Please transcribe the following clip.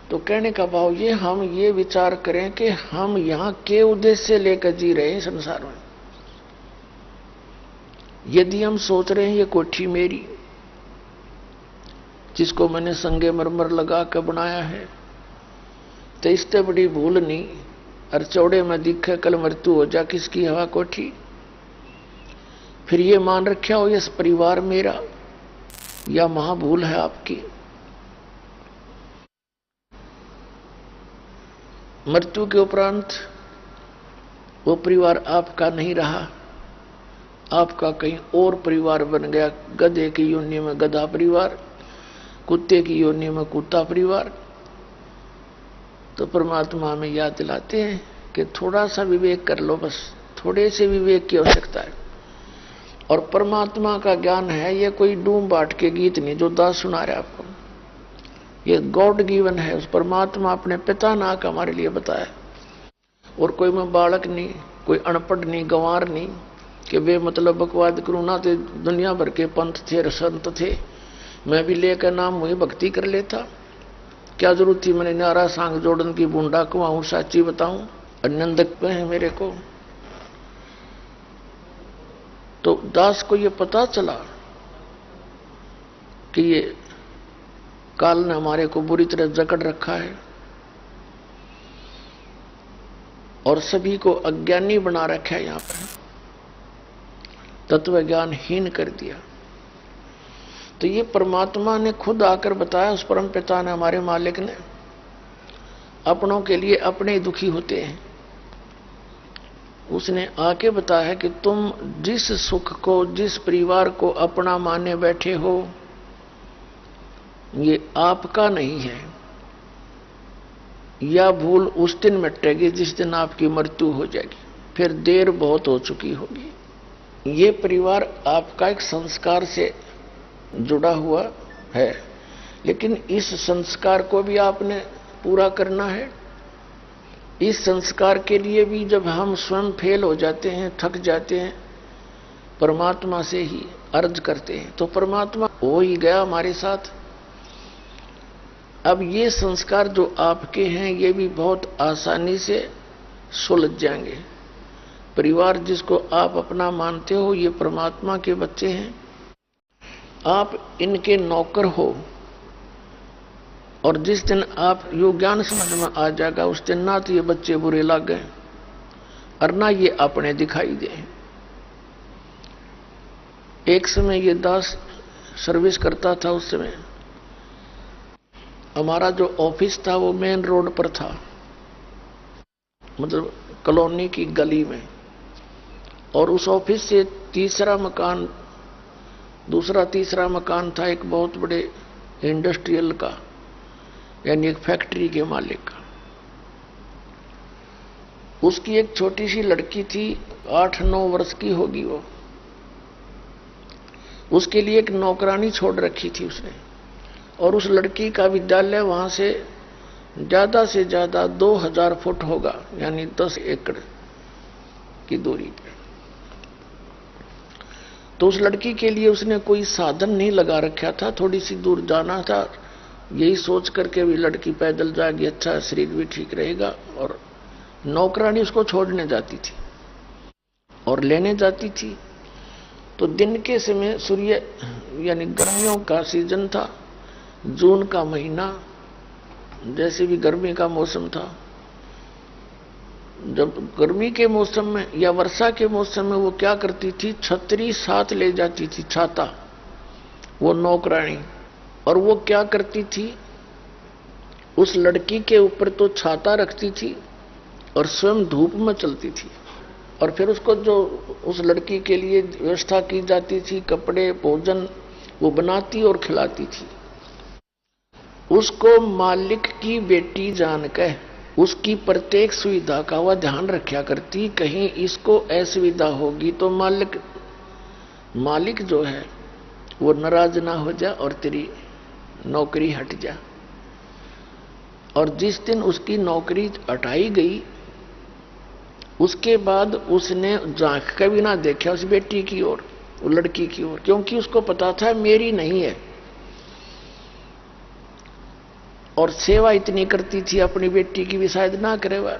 तो कहने का भाव ये, हम ये विचार करें कि हम यहां के उद्देश्य लेकर जी रहे हैं संसार में। यदि हम सोच रहे हैं ये कोठी मेरी, जिसको मैंने संगे मरमर लगा कर बनाया है, तो इससे बड़ी भूल नहीं। और चौड़े में दिखे कल मृत्यु हो जा, किसकी हवा कोठी। फिर ये मान रखा हो ये परिवार मेरा, या महाभूल है आपकी। मृत्यु के उपरांत वो परिवार आपका नहीं रहा, आपका कहीं और परिवार बन गया। गधे की योनि में गधा परिवार, कुत्ते की योनि में कुत्ता परिवार। तो परमात्मा हमें याद दिलाते हैं कि थोड़ा सा विवेक कर लो, बस थोड़े से विवेक की आवश्यकता है। और परमात्मा का ज्ञान है, ये कोई डूम बाट के गीत नहीं जो दास सुना रहे आपको। ये गॉड गिवन है, उस परमात्मा अपने पिता नाक हमारे लिए बताया। और कोई मैं बालक नहीं, कोई अनपढ़ नहीं, गंवार नहीं कि वे मतलब बकवाद करूं ना। तो दुनिया भर के पंथ थे, संत थे, मैं भी लेकर नाम वही भक्ति कर लेता। क्या जरूरत थी मैंने नारा सांग जोड़न की, बूंदा कुआऊं साची बताऊं, आनंदक पे है मेरे को। तो दास को ये पता चला कि ये काल ने हमारे को बुरी तरह जकड़ रखा है और सभी को अज्ञानी बना रखा है, यहां पर तत्व ज्ञानहीन कर दिया। तो ये परमात्मा ने खुद आकर बताया, उस परम पिता ने, हमारे मालिक ने। अपनों के लिए अपने दुखी होते हैं। उसने आके बताया कि तुम जिस सुख को, जिस परिवार को अपना माने बैठे हो, ये आपका नहीं है। यह भूल उस दिन मिटेगी जिस दिन आपकी मृत्यु हो जाएगी, फिर देर बहुत हो चुकी होगी। ये परिवार आपका एक संस्कार से जुड़ा हुआ है, लेकिन इस संस्कार को भी आपने पूरा करना है। इस संस्कार के लिए भी जब हम स्वयं फेल हो जाते हैं, थक जाते हैं, परमात्मा से ही अर्ज करते हैं, तो परमात्मा हो ही गया हमारे साथ। अब ये संस्कार जो आपके हैं, ये भी बहुत आसानी से सुलझ जाएंगे। परिवार जिसको आप अपना मानते हो, ये परमात्मा के बच्चे हैं, आप इनके नौकर हो। और जिस दिन आप यो ज्ञान समझ में आ जाएगा, उस दिन ना तो ये बच्चे बुरे लग गए और ना ये अपने दिखाई दे। एक समय ये दास सर्विस करता था, उस समय हमारा जो ऑफिस था वो मेन रोड पर था, मतलब कॉलोनी की गली में। और उस ऑफिस से तीसरा मकान, दूसरा तीसरा मकान था एक बहुत बड़े इंडस्ट्रियल का, यानी एक फैक्ट्री के मालिक का। उसकी एक छोटी सी लड़की थी, 8-9 वर्ष की होगी वो। उसके लिए एक नौकरानी छोड़ रखी थी उसने। और उस लड़की का विद्यालय वहां से ज्यादा 2000 फुट होगा, यानी 10 एकड़ की दूरी पर। तो उस लड़की के लिए उसने कोई साधन नहीं लगा रखा था, थोड़ी सी दूर जाना था। यही सोच करके भी लड़की पैदल जाएगी, अच्छा शरीर भी ठीक रहेगा। और नौकरानी उसको छोड़ने जाती थी और लेने जाती थी। तो दिन के समय सूर्य, यानी गर्मियों का सीजन था, जून का महीना, जैसे भी गर्मी का मौसम था। जब गर्मी के मौसम में या वर्षा के मौसम में वो क्या करती थी, छतरी साथ ले जाती थी, छाता, वो नौकरानी। और वो क्या करती थी, उस लड़की के ऊपर तो छाता रखती थी और स्वयं धूप में चलती थी। और फिर उसको जो उस लड़की के लिए व्यवस्था की जाती थी, कपड़े, भोजन, वो बनाती और खिलाती थी। उसको मालिक की बेटी जानकर उसकी प्रत्येक सुविधा का वह ध्यान रखा करती, कहीं इसको असुविधा होगी तो मालिक जो है वो नाराज ना हो जा और तेरी नौकरी हट जा। और जिस दिन उसकी नौकरी हटाई गई, उसके बाद उसने झांक कर भी ना देखा उस बेटी की ओर, वो लड़की की ओर, क्योंकि उसको पता था मेरी नहीं है। और सेवा इतनी करती थी अपनी बेटी की भी शायद ना करे वह।